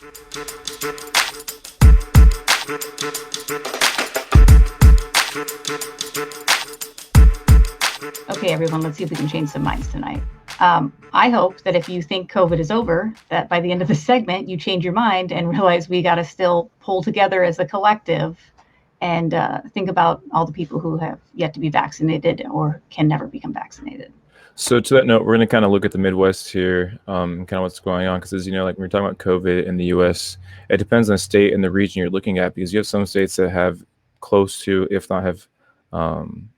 Okay, everyone, let's see if we can change some minds tonight. I hope that if you think COVID is over, that by the end of the segment, you change your mind and realize we got to still pull together as a collective and think about all the people who have yet to be vaccinated or can never become vaccinated. So to that note, we're going to kind of look at the Midwest here, and kind of what's going on. Because as you know, like when we're talking about COVID in the U.S., it depends on the state and the region you're looking at. Because you have some states that have close to, if not have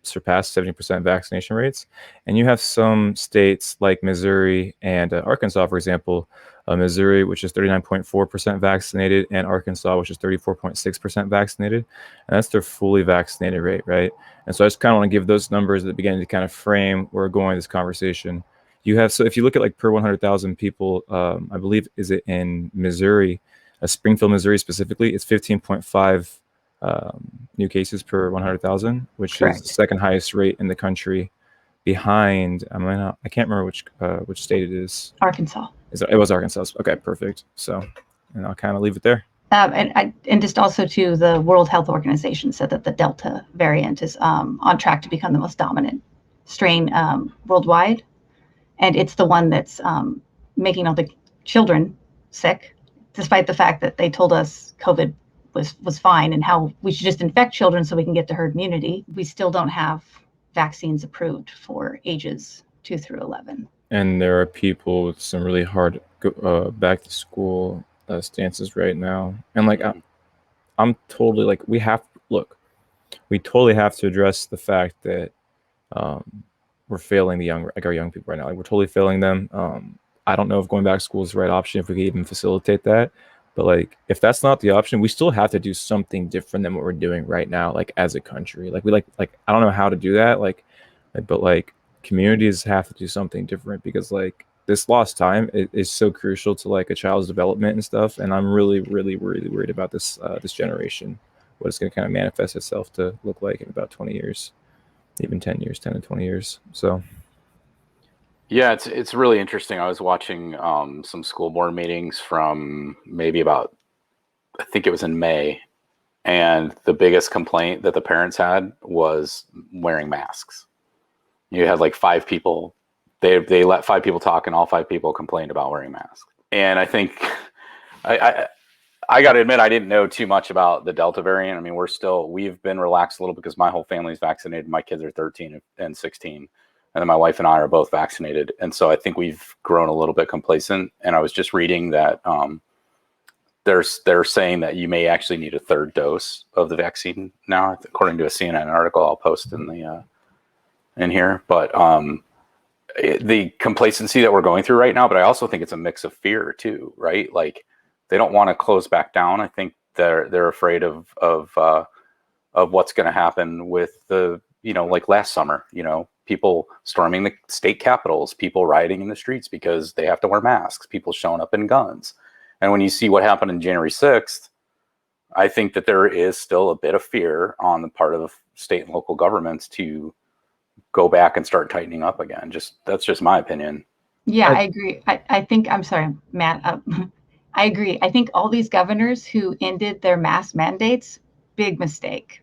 surpassed 70% vaccination rates, and you have some states like Missouri and Arkansas, for example. Missouri, which is 39.4% vaccinated, and Arkansas, which is 34.6% vaccinated, and that's their fully vaccinated rate, right? And so I just kind of want to give those numbers at the beginning to kind of frame where we're going this conversation. You have, so if you look at like per 100,000 people, I believe, is it in Missouri, Springfield, Missouri specifically, it's 15.5 new cases per 100,000, which Correct. is the second highest rate in the country, behind, I can't remember which state it is. Arkansas. It was Arkansas. Okay, perfect. So, and I'll kind of leave it there. And just also too, the World Health Organization said that the Delta variant is on track to become the most dominant strain worldwide, and it's the one that's making all the children sick, despite the fact that they told us COVID was fine and how we should just infect children so we can get to herd immunity. We still don't have vaccines approved for ages 2 through 11. And there are people with some really hard back to school stances right now. And like, I'm totally like, we totally have to address the fact that we're failing our young people right now. Like, we're totally failing them. I don't know if going back to school is the right option, if we could even facilitate that. But like, if that's not the option, we still have to do something different than what we're doing right now, like as a country. Like I don't know how to do that. But like, communities have to do something different, because like this lost time is so crucial to like a child's development and stuff. And I'm really, really, really worried about this generation, what it's going to kind of manifest itself to look like in about 20 years, even 10 to 20 years. So. Yeah, it's really interesting. I was watching some school board meetings from maybe about, I think it was in May, and the biggest complaint that the parents had was wearing masks. You had like 5 people, they let 5 people talk, and all 5 people complained about wearing masks. And I think, I got to admit, I didn't know too much about the Delta variant. I mean, we've been relaxed a little because my whole family's vaccinated. My kids are 13 and 16. And then my wife and I are both vaccinated. And so I think we've grown a little bit complacent. And I was just reading that they're saying that you may actually need a 3rd dose of the vaccine now, according to a CNN article I'll post in here. But the complacency that we're going through right now, but I also think it's a mix of fear too, right? Like, they don't want to close back down. I think they're afraid of what's going to happen with like last summer, people storming the state capitals, people rioting in the streets because they have to wear masks, people showing up in guns. And when you see what happened in January 6th, I think that there is still a bit of fear on the part of state and local governments to go back and start tightening up again. That's just my opinion. Yeah, I agree. I think, I'm sorry, Matt. I agree. I think all these governors who ended their mask mandates, big mistake.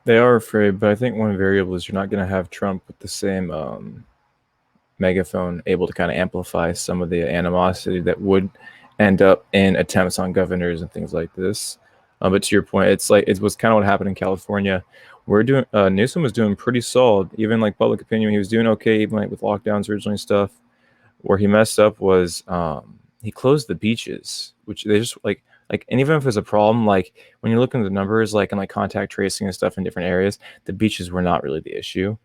They are afraid, but I think one variable is you're not going to have Trump with the same megaphone able to kind of amplify some of the animosity that would end up in attempts on governors and things like this. But to your point, it was kind of what happened in California. Newsom was doing pretty solid, even like public opinion. He was doing okay, even like with lockdowns originally and stuff. Where he messed up was he closed the beaches, which they just like, and even if it's a problem, like when you're looking at the numbers, like in like contact tracing and stuff in different areas, the beaches were not really the issue.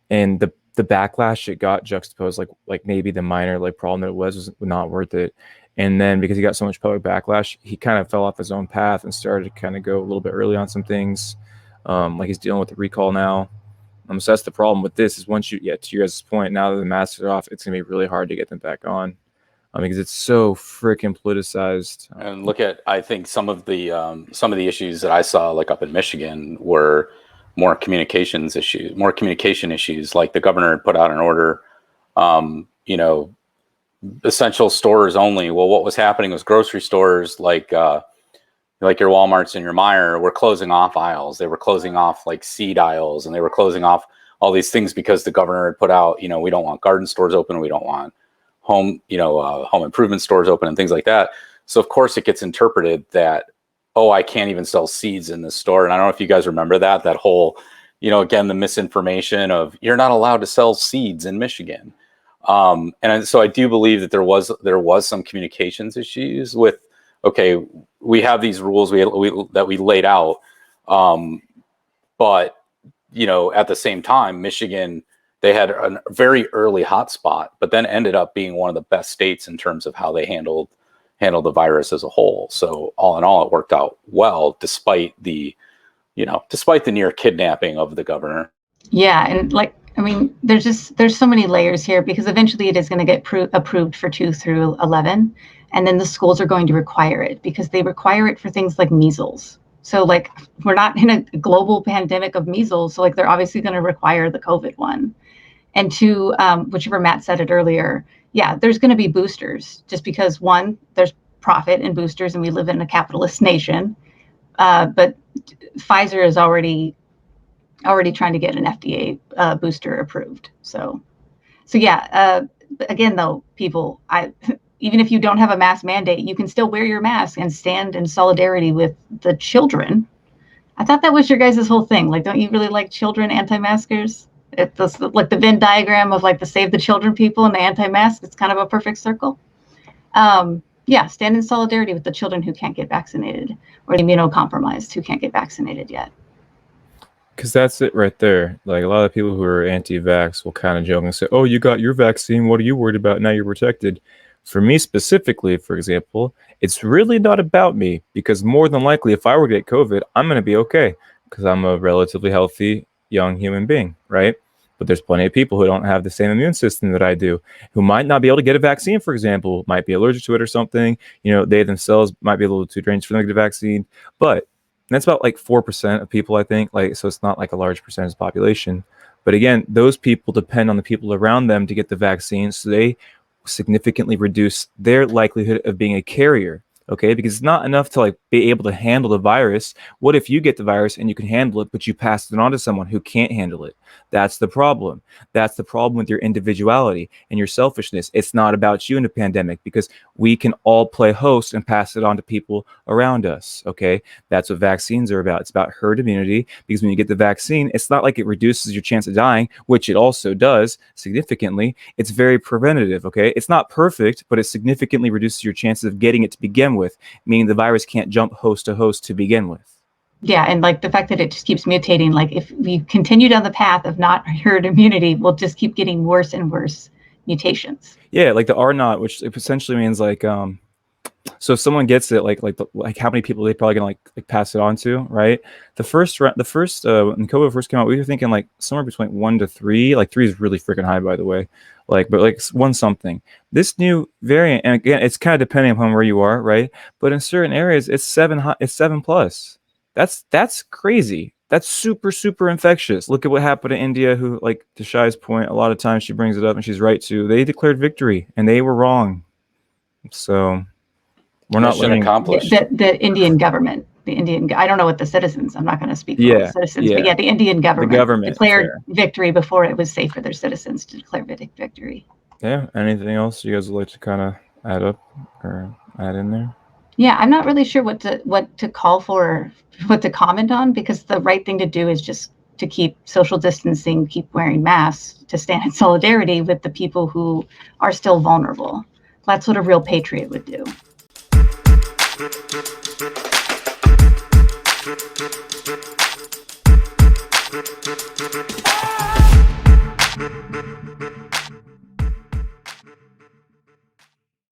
And the backlash it got juxtaposed, like maybe the minor like problem that it was not worth it. And then because he got so much public backlash, he kind of fell off his own path and started to kind of go a little bit early on some things. Like he's dealing with the recall now. So that's the problem with this, is once to your guys' point, now that the masks are off, it's going to be really hard to get them back on because it's so freaking politicized. And I think some of the issues that I saw like up in Michigan were more communication issues. Like the governor put out an order, essential stores only. Well, what was happening was grocery stores like your Walmarts and your Meijer were closing off aisles. They were closing off like seed aisles, and they were closing off all these things because the governor had put out, we don't want garden stores open. We don't want home improvement stores open and things like that. So of course it gets interpreted that, oh, I can't even sell seeds in this store. And I don't know if you guys remember that whole, again, the misinformation of you're not allowed to sell seeds in Michigan. And so I do believe that there was some communications issues with, okay, we have these rules that we laid out. But, at the same time, Michigan, they had a very early hotspot, but then ended up being one of the best states in terms of how they handled the virus as a whole. So all in all, it worked out well, despite the near kidnapping of the governor. Yeah. And there's so many layers here, because eventually it is going to get approved for 2 through 11. And then the schools are going to require it, because they require it for things like measles. So we're not in a global pandemic of measles. So they're obviously going to require the COVID one. And to whichever Matt said it earlier, yeah, there's going to be boosters, just because one, there's profit in boosters and we live in a capitalist nation. But Pfizer is already trying to get an FDA booster approved. So yeah, again, though, people, even if you don't have a mask mandate, you can still wear your mask and stand in solidarity with the children. I thought that was your guys' whole thing. Don't you really like children anti-maskers? It's like the Venn diagram of the Save the Children people and the anti-mask. It's kind of a perfect circle. Yeah, stand in solidarity with the children who can't get vaccinated, or the immunocompromised who can't get vaccinated yet. Because that's it right there. A lot of people who are anti-vax will kind of joke and say, oh, you got your vaccine. What are you worried about? Now you're protected. For me specifically, for example, it's really not about me, because more than likely, if I were to get COVID, I'm going to be okay, because I'm a relatively healthy young human being, right? But there's plenty of people who don't have the same immune system that I do, who might not be able to get a vaccine, for example, might be allergic to it or something. They themselves might be a little too dangerous for them to get a vaccine. But that's about 4% of people, I think. So it's not a large percentage of the population. But again, those people depend on the people around them to get the vaccine, so they significantly reduce their likelihood of being a carrier. Okay, because it's not enough to be able to handle the virus. What if you get the virus and you can handle it, but you pass it on to someone who can't handle it? That's the problem. That's the problem with your individuality and your selfishness. It's not about you in a pandemic, because we can all play host and pass it on to people around us. Okay, that's what vaccines are about. It's about herd immunity, because when you get the vaccine, it's not like it reduces your chance of dying, which it also does significantly. It's very preventative. Okay, it's not perfect, but it significantly reduces your chances of getting it to begin with, meaning the virus can't jump host to host to begin with. Yeah, and the fact that it just keeps mutating, if we continue down the path of not herd immunity, we'll just keep getting worse and worse mutations. Yeah, the R naught, which essentially means so if someone gets it, how many people they probably gonna pass it on to, right? The first when COVID first came out, we were thinking somewhere between 1 to 3. 3 is really freaking high, by the way. But 1 something. This new variant, and again, it's kind of depending upon where you are, right? But in certain areas, it's 7 plus. That's crazy. That's super, super infectious. Look at what happened to India, who, to Shai's point, a lot of times she brings it up and she's right too. They declared victory and they were wrong. So we're not learning. Accomplished. The Indian government, I don't know what the citizens, I'm not going to speak for the citizens, but yeah, the Indian government declared victory before it was safe for their citizens to declare victory. Yeah. Anything else you guys would like to kind of add up or add in there? Yeah, I'm not really sure what to call for, what to comment on, because the right thing to do is just to keep social distancing, keep wearing masks, to stand in solidarity with the people who are still vulnerable. That's what a real patriot would do.